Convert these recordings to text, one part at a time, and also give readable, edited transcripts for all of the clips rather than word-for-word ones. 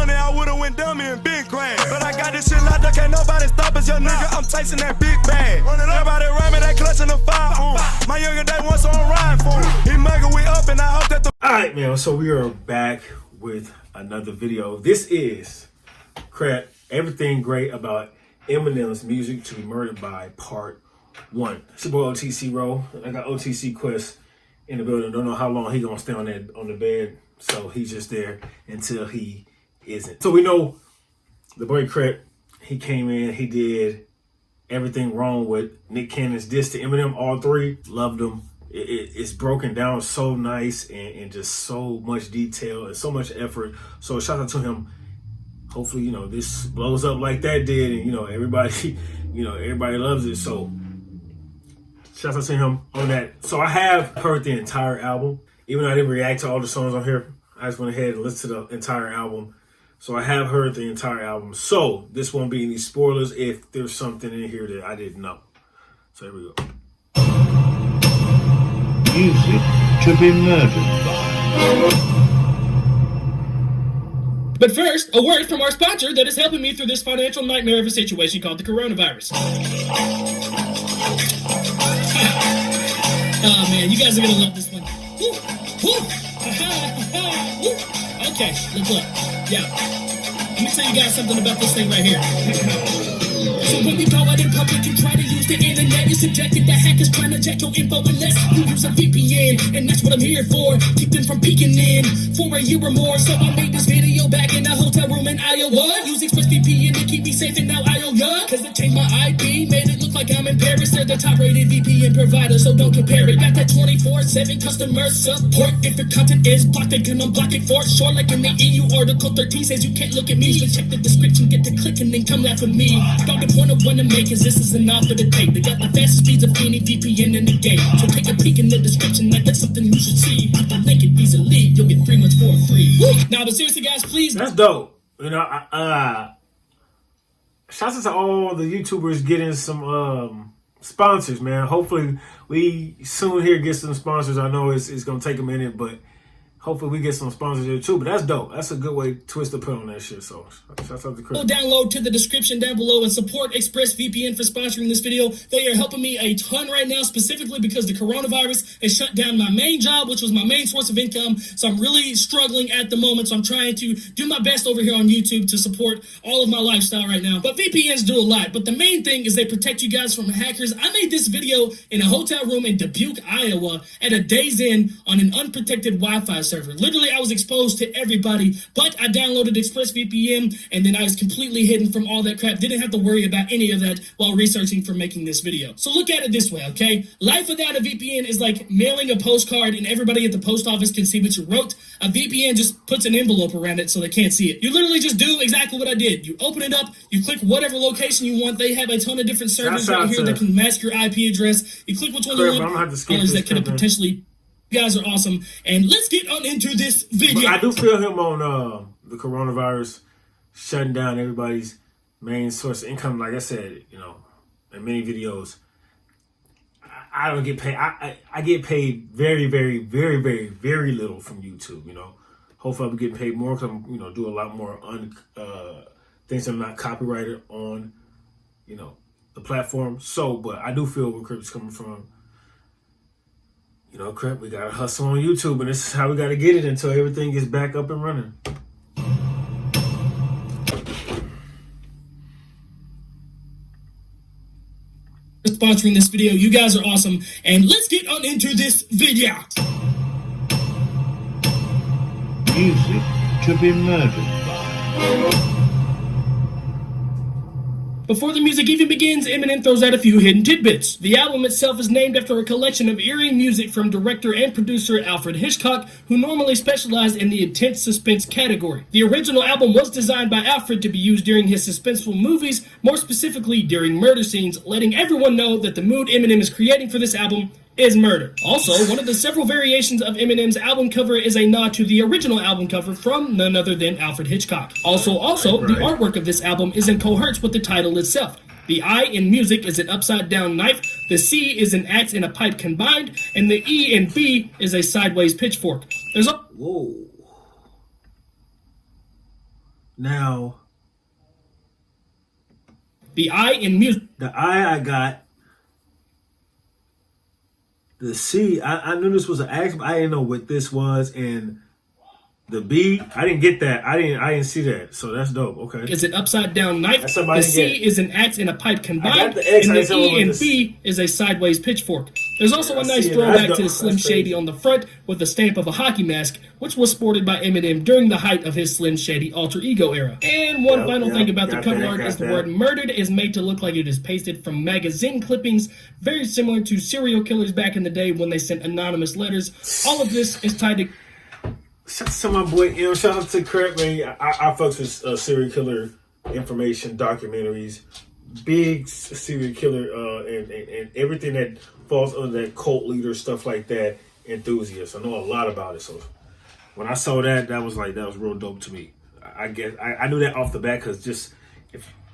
money, I would've went dummy and been grand. But I got this shit locked up, can't nobody stop us, young nigga. I'm chasing that big bag. Everybody run me, they clutching the fire. My younger day once, so I'm riding for him. He mega, we up, and I hope that the. Alright, man, so we are back with another video. This is crap. Everything great about Eminem's Music to Be Murdered By Part 1. It's your boy OTC Roll. I got OTC Quest in the building. Don't know how long he gonna stay on the bed, so he's just there until he isn't. So we know the boy Crep, he came in, he did everything wrong with Nick Cannon's diss to Eminem. All three loved him. It's broken down so nice and just so much detail and so much effort. So shout out to him. Hopefully, this blows up like that did, and everybody, everybody loves it. So shout out to him on that. So I have heard the entire album. Even though I didn't react to all the songs on here, I just went ahead and listened to the entire album. So I have heard the entire album. So this won't be any spoilers if there's something in here that I didn't know. So here we go. Music to be murdered by. But first, a word from our sponsor that is helping me through this financial nightmare of a situation called the coronavirus. Oh man, you guys are gonna love this one. Woo, woo, woo. Okay, look. Yeah. Let me tell you guys something about this thing right here. So when we go out in public and try to use the internet, you're subjected to hackers trying to check your info unless you use a VPN. And that's what I'm here for, keep them from peeking in for a year or more. So I made this video back in a hotel room in Iowa. Use ExpressVPN to keep me safe in now Iowa. Cause they changed my IP, made it look like I'm in Paris. They're the top rated VPN provider, so don't compare it. Got that 24/7 customer support. If your content is blocked, they can unblock it for sure. Like in the EU Article 13 says you can't look at me. So check the description, get to clicking, then come laugh with me. About the point I want to make is this is an offer to take. They got the fastest speeds of any VPN in the game. So take a peek in the description, like that's something you should see. Click the link it easily, you'll get 3 months for free. Woo! Now, but seriously, guys, please. That's dope. Shouts out to all the YouTubers getting some sponsors, man. Hopefully, we soon here get some sponsors. I know it's gonna take a minute, but hopefully we get some sponsors here too. But that's dope. That's a good way to twist the pin on that shit. So shout out to Chris. Download to the description down below and support ExpressVPN for sponsoring this video. They are helping me a ton right now, specifically because the coronavirus has shut down my main job, which was my main source of income. So I'm really struggling at the moment. So I'm trying to do my best over here on YouTube to support all of my lifestyle right now. But VPNs do a lot. But the main thing is they protect you guys from hackers. I made this video in a hotel room in Dubuque, Iowa at a Days Inn on an unprotected Wi-Fi server. Literally, I was exposed to everybody, but I downloaded ExpressVPN, and then I was completely hidden from all that crap. Didn't have to worry about any of that while researching for making this video. So look at it this way, okay? Life without a VPN is like mailing a postcard and everybody at the post office can see what you wrote. A VPN just puts an envelope around it so they can't see it. You literally just do exactly what I did. You open it up, you click whatever location you want. They have a ton of different servers right here that can mask your IP address. You click which one you want. Others that could potentially. You guys are awesome, and let's get on into this video. But I do feel him on the coronavirus shutting down everybody's main source of income. Like I said, in many videos, I don't get paid. I get paid very, very, very, very, very little from YouTube. Hopefully I'll be getting paid more because I'm do a lot more things that are not copyrighted on the platform. So, but I do feel where Crip's coming from. Crap, we gotta hustle on YouTube, and this is how we gotta get it until everything gets back up and running. Sponsoring this video, you guys are awesome, and let's get on into this video. Music to be murdered by. Before the music even begins, Eminem throws out a few hidden tidbits. The album itself is named after a collection of eerie music from director and producer Alfred Hitchcock, who normally specialized in the intense suspense category. The original album was designed by Alfred to be used during his suspenseful movies, more specifically during murder scenes, letting everyone know that the mood Eminem is creating for this album is murder. Also, one of the several variations of Eminem's album cover is a nod to the original album cover from none other than Alfred Hitchcock. Also, the artwork of this album is in coherence with the title itself. The I in music is an upside-down knife, the C is an axe and a pipe combined, and the E in B is a sideways pitchfork. There's a... Whoa. Now, The I in music. the I got. The C, I knew this was an action, but I didn't know what this was. And the B, I didn't get that. I didn't see that. So that's dope. Okay. Is an upside down knife. That's somebody The C get. is an axe and a pipe I combined. got the X, And I the didn't know E and this. B is a sideways pitchfork. There's also Yeah, a I nice see it. throwback That's to the dope. Slim That's Shady crazy. on the front with the stamp of a hockey mask, which was sported by Eminem during the height of his Slim Shady alter ego era. And one final thing about the cover art is the word murdered is made to look like it is pasted from magazine clippings, very similar to serial killers back in the day when they sent anonymous letters. All of this is tied to Shout out to my boy M. Shout out to Kurt, man. I fucks with serial killer information, documentaries, big serial killer, and everything that falls under that cult leader, stuff like that, enthusiast. I know a lot about it. So when I saw that was real dope to me. I guess I knew that off the bat because just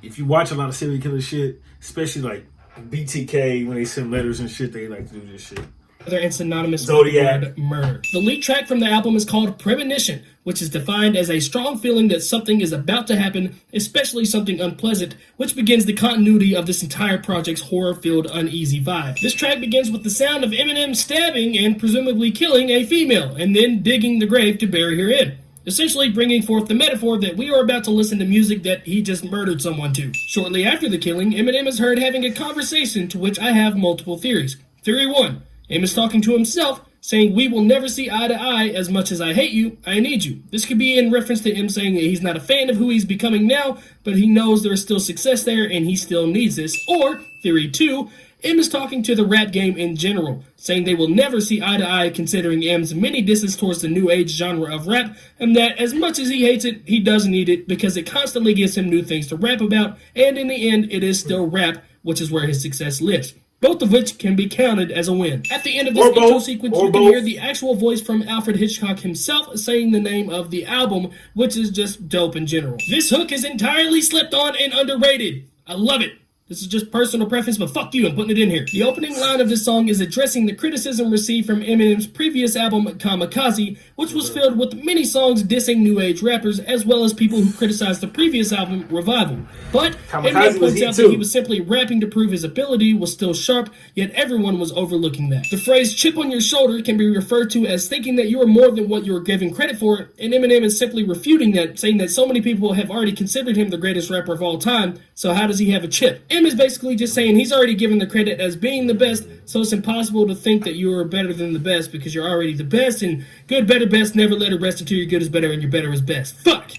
if you watch a lot of serial killer shit, especially like BTK, when they send letters and shit, they like to do this shit. and synonymous Zodiac. with the word murder. The lead track from the album is called Premonition, which is defined as a strong feeling that something is about to happen, especially something unpleasant, which begins the continuity of this entire project's horror-filled, uneasy vibe. This track begins with the sound of Eminem stabbing and presumably killing a female, and then digging the grave to bury her in, essentially bringing forth the metaphor that we are about to listen to music that he just murdered someone to. Shortly after the killing, Eminem is heard having a conversation to which I have multiple theories. Theory 1. Em is talking to himself, saying, "We will never see eye to eye. As much as I hate you, I need you." This could be in reference to Em saying that he's not a fan of who he's becoming now, but he knows there is still success there and he still needs this. Or, theory 2, Em is talking to the rap game in general, saying they will never see eye to eye considering Em's many disses towards the new age genre of rap, and that as much as he hates it, he does need it because it constantly gives him new things to rap about, and in the end, it is still rap, which is where his success lives. Both of which can be counted as a win. At the end of this intro sequence, you can hear the actual voice from Alfred Hitchcock himself saying the name of the album, which is just dope in general. This hook is entirely slept on and underrated. I love it. This is just personal preference, but fuck you, I'm putting it in here. The opening line of this song is addressing the criticism received from Eminem's previous album, Kamikaze, which was filled with many songs dissing new age rappers, as well as people who criticized the previous album, Revival. But Eminem points out that he was simply rapping to prove his ability was still sharp, yet everyone was overlooking that. The phrase chip on your shoulder can be referred to as thinking that you are more than what you are given credit for, and Eminem is simply refuting that, saying that so many people have already considered him the greatest rapper of all time, so how does he have a chip? Is basically just saying he's already given the credit as being the best, so it's impossible to think that you are better than the best because you're already the best, and good, better, best, never let it rest until your good is better and your better is best. Fuck!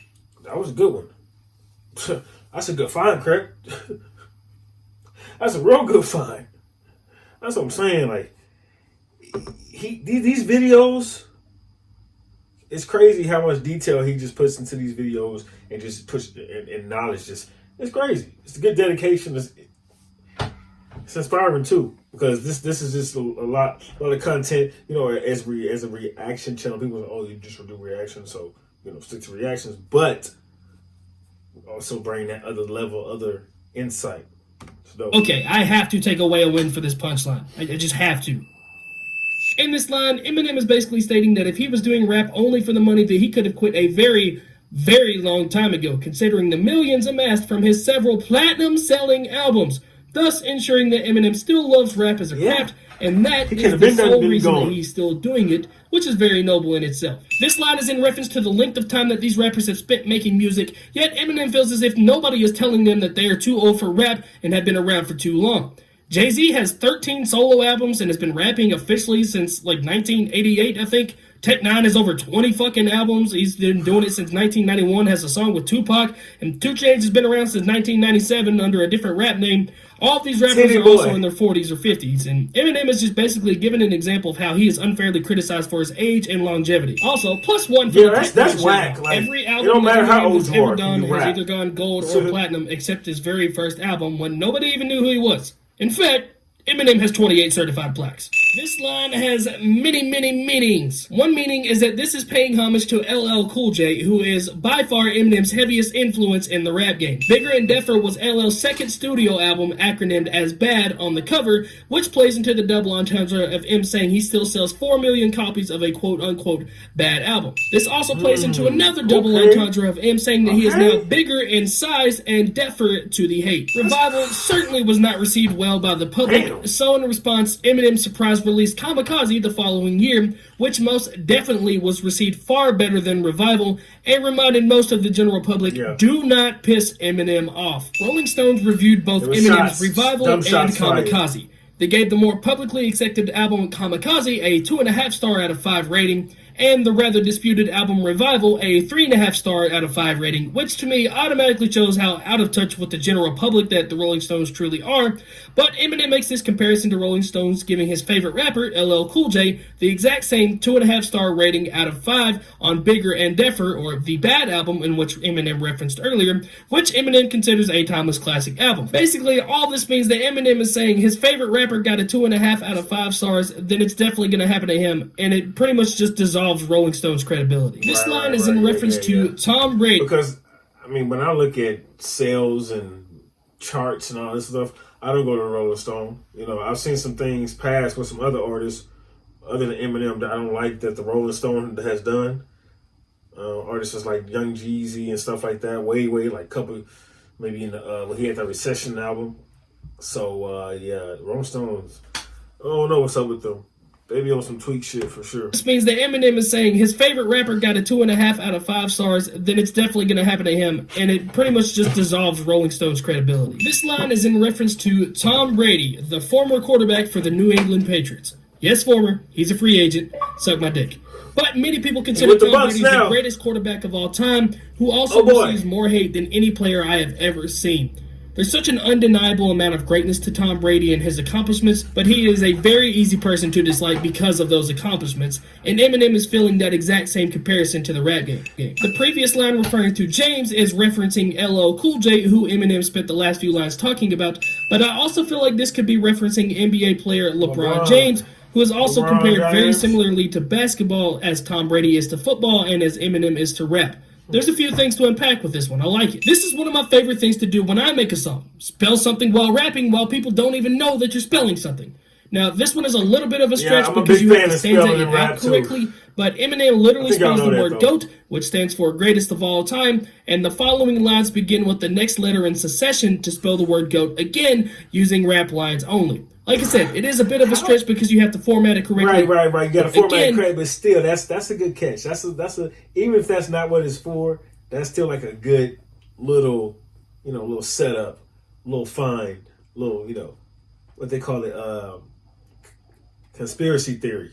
That was a good one. That's a good find, Craig. That's a real good find. That's what I'm saying. Like, these videos, it's crazy how much detail he just puts into these videos and just puts and knowledge. It's crazy. It's a good dedication. It's inspiring too because this is just a lot of content. You know, as a reaction channel, people say, "Oh, you just do reactions," so stick to reactions, but also bring that other level, other insight. Okay, I have to take away a win for this punchline. I just have to. In this line, Eminem is basically stating that if he was doing rap only for the money, that he could have quit a very, very long time ago, considering the millions amassed from his several platinum-selling albums, thus ensuring that Eminem still loves rap as a craft, and that is the sole reason that he's still doing it, which is very noble in itself. This line is in reference to the length of time that these rappers have spent making music, yet Eminem feels as if nobody is telling them that they are too old for rap and have been around for too long. Jay-Z has 13 solo albums and has been rapping officially since like 1988, I think. Tech Nine has over 20 fucking albums. He's been doing it since 1991, has a song with Tupac, and 2 Chainz has been around since 1997 under a different rap name. All of these rappers are also in their 40s or 50s, and Eminem is just basically giving an example of how he is unfairly criticized for his age and longevity. Also, +1 for that's whack. Like, every album it don't matter how old he's you ever are, done you has rap. either gone gold or platinum, except his very first album when nobody even knew who he was. In fact, Eminem has 28 certified plaques. This line has many meanings. One meaning is that this is paying homage to LL Cool J, who is by far Eminem's heaviest influence in the rap game. Bigger and Deffer was LL's second studio album, acronymed as BAD on the cover, which plays into the double entendre of M saying he still sells 4 million copies of a quote-unquote bad album. This also plays into another double entendre of M saying that he is now bigger in size and Deffer to the hate. Revival certainly was not received well by the public, so in response, Eminem surprised released Kamikaze the following year, which most definitely was received far better than Revival and reminded most of the general public, do not piss Eminem off. Rolling Stones reviewed both Eminem's Revival and Kamikaze. They gave the more publicly accepted album Kamikaze a 2.5 star out of 5 rating, and the rather disputed album Revival a 3.5 star out of 5 rating, which to me automatically shows how out of touch with the general public that the Rolling Stones truly are. But Eminem makes this comparison to Rolling Stones, giving his favorite rapper, LL Cool J, the exact same 2.5 star rating out of 5 on Bigger and Deffer, or the Bad album in which Eminem referenced earlier, which Eminem considers a timeless classic album. Basically, all this means that Eminem is saying his favorite rapper got a 2.5 out of 5 stars, then it's definitely going to happen to him, and it pretty much just dissolves Rolling Stones' credibility. This line is in reference to Tom Brady. Because, I mean, when I look at sales and charts and all this stuff, I don't go to Rolling Stone. You know, I've seen some things pass with some other artists other than Eminem that I don't like that the Rolling Stone has done. Artists like Young Jeezy and stuff like that. Way, like couple, maybe in the, when he had that Recession album. So, yeah, Rolling Stones, I don't know what's up with them. They be on some tweak shit for sure. This means that Eminem is saying his favorite rapper got a 2.5 out of 5 stars, then it's definitely going to happen to him, and it pretty much just dissolves Rolling Stone's credibility. This line is in reference to Tom Brady, the former quarterback for the New England Patriots. Yes, former. He's a free agent. Suck my dick. But many people consider Tom Brady the greatest quarterback of all time, who also receives more hate than any player I have ever seen. There's such an undeniable amount of greatness to Tom Brady and his accomplishments, but he is a very easy person to dislike because of those accomplishments, and Eminem is feeling that exact same comparison to the rap game. The previous line referring to James is referencing LL Cool J, who Eminem spent the last few lines talking about, but I also feel like this could be referencing NBA player LeBron James, who is also compared very similarly to basketball as Tom Brady is to football and as Eminem is to rap. There's a few things to unpack with this one. I like it. This is one of my favorite things to do when I make a song. Spell something while rapping while people don't even know that you're spelling something. Now, this one is a little bit of a stretch because you have to stanza it out correctly, but Eminem literally spells the word GOAT, which stands for greatest of all time, and the following lines begin with the next letter in succession to spell the word GOAT again using rap lines only. Like I said, it is a bit of a stretch because you have to format it correctly. Right. You got to format it correctly, but still, that's a good catch. That's a even if that's not what it's for, that's still like a good little, little setup, little find, little, what they call it, conspiracy theory.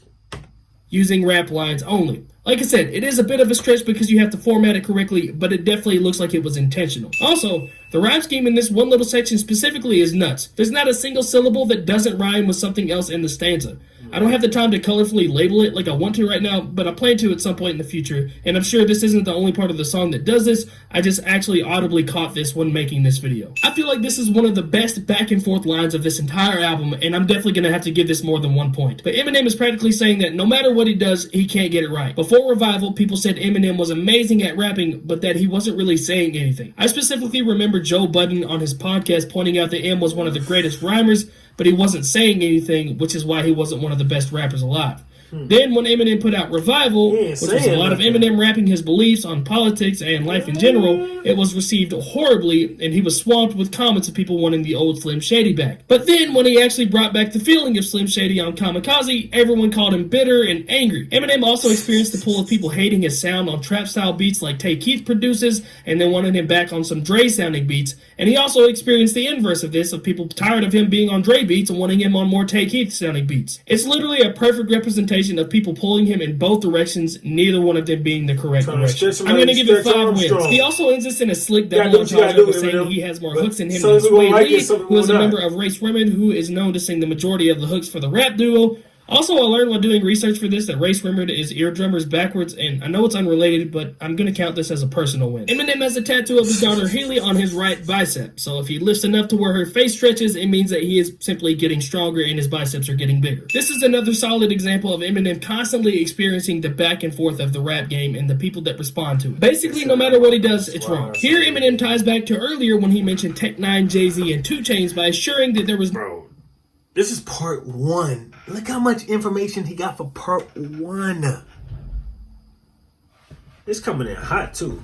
Using rap lines only. Like I said, it is a bit of a stretch because you have to format it correctly, but it definitely looks like it was intentional. Also, the rhyme scheme in this one little section specifically is nuts. There's not a single syllable that doesn't rhyme with something else in the stanza. I don't have the time to colorfully label it like I want to right now, but I plan to at some point in the future, and I'm sure this isn't the only part of the song that does this. I just actually audibly caught this when making this video. I feel like this is one of the best back and forth lines of this entire album, and I'm definitely going to have to give this more than 1 point. But Eminem is practically saying that no matter what he does, he can't get it right. Before Revival, people said Eminem was amazing at rapping, but that he wasn't really saying anything. I specifically remember Joe Budden on his podcast pointing out that M was one of the greatest rhymers, but he wasn't saying anything, which is why he wasn't one of the best rappers alive. Then when Eminem put out Revival, which was a lot of Eminem rapping his beliefs on politics and life in general, it was received horribly, and he was swamped with comments of people wanting the old Slim Shady back. But then when he actually brought back the feeling of Slim Shady on Kamikaze, everyone called him bitter and angry. Eminem also experienced the pull of people hating his sound on trap-style beats like Tay Keith produces, and then wanted him back on some Dre-sounding beats. And he also experienced the inverse of this, of people tired of him being on Dre beats and wanting him on more Tay Keith-sounding beats. It's literally a perfect representation of people pulling him in both directions, neither one of them being the correct direction. I'm going to give it 5 wins. He also ends this in a slick double entendre saying he has more hooks in him than Sway Lee, who is a member of Race Women, who is known to sing the majority of the hooks for the rap duo. Also, I learned while doing research for this that Ray Swimmer is eardrummers backwards, and I know it's unrelated, but I'm going to count this as a personal win. Eminem has a tattoo of his daughter Haley on his right bicep, so if he lifts enough to where her face stretches, it means that he is simply getting stronger and his biceps are getting bigger. This is another solid example of Eminem constantly experiencing the back and forth of the rap game and the people that respond to it. Basically, no matter what he does, it's wrong. Here, Eminem ties back to earlier when he mentioned Tech 9, Jay-Z, and 2 Chainz by assuring that there was... Bro, this is part 1. Look how much information he got for part 1. It's coming in hot, too.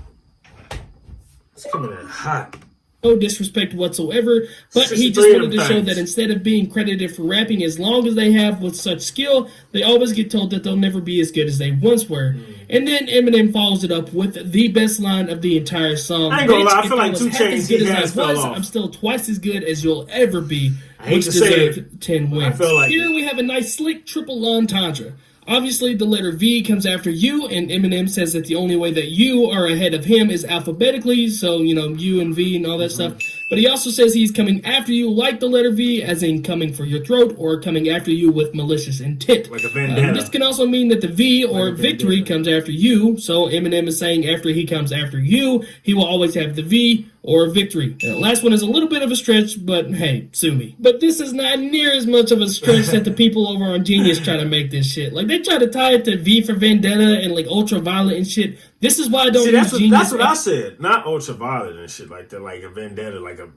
It's coming in hot. No disrespect whatsoever, but he just wanted to show that instead of being credited for rapping as long as they have with such skill, they always get told that they'll never be as good as they once were. And then Eminem follows it up with the best line of the entire song. I ain't gonna lie, I feel like 2 Chainz, he has fell off. I'm still twice as good as you'll ever be, which deserved 10 wins. Here we have a nice slick triple entendre. Obviously, the letter V comes after you, and Eminem says that the only way that you are ahead of him is alphabetically, so, you know, U and V and all that stuff. But he also says he's coming after you like the letter V, as in coming for your throat, or coming after you with malicious intent. Like a vendetta. This can also mean that the V, or victory, comes after you, so Eminem is saying after he comes after you, he will always have the V, or victory. The last one is a little bit of a stretch, but hey, sue me. But this is not near as much of a stretch that the people over on Genius try to make this shit. Like, they try to tie it to V for Vendetta and, like, Ultraviolet and shit. This is why I don't use Genius. That's what I said. Not Ultraviolet and shit like that. Like a Vendetta, like a,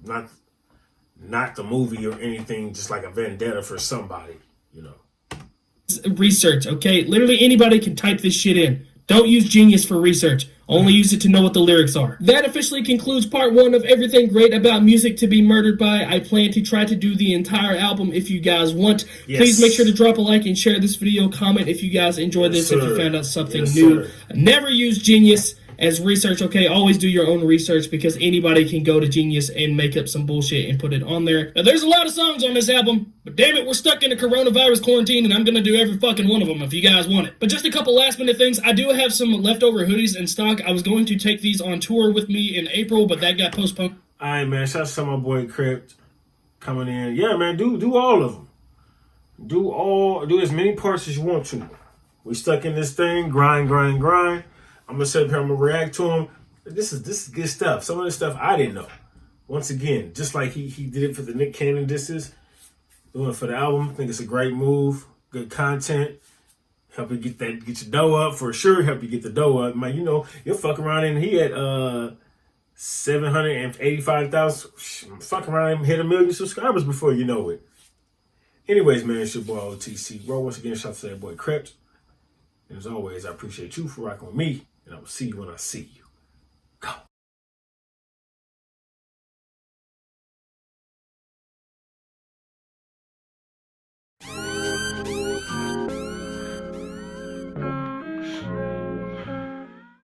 not the movie or anything, just like a vendetta for somebody, you know. Research, okay? Literally anybody can type this shit in. Don't use Genius for research. Only use it to know what the lyrics are. That officially concludes part 1 of Everything Great About Music to Be Murdered By. I plan to try to do the entire album if you guys want. Yes. Please make sure to drop a like and share this video. Comment if you guys enjoyed this, if you found out something new. Never use Genius as research, okay? Always do your own research, because anybody can go to Genius and make up some bullshit and put it on there. Now, there's a lot of songs on this album, but damn it, we're stuck in a coronavirus quarantine, and I'm gonna do every fucking one of them if you guys want it. But just a couple last minute things. I do have some leftover hoodies in stock. I was going to take these on tour with me in April, but that got postponed. All right, man. Shout out to my boy Crypt coming in. Yeah, man. Do all of them. Do as many parts as you want to. We stuck in this thing. Grind. I'm gonna sit up here. I'm gonna react to him. This is good stuff. Some of this stuff I didn't know. Once again, just like he did it for the Nick Cannon disses, doing it for the album. I think it's a great move. Good content. Help you get your dough up for sure. Help you get the dough up. Man, you know, you'll fuck around and he had 785,000. Fuck around and hit 1 million subscribers before you know it. Anyways, man, it's your boy OTC. Bro, once again, shout out to that boy Crypt. And as always, I appreciate you for rocking with me. And I will see you when I see you. Go.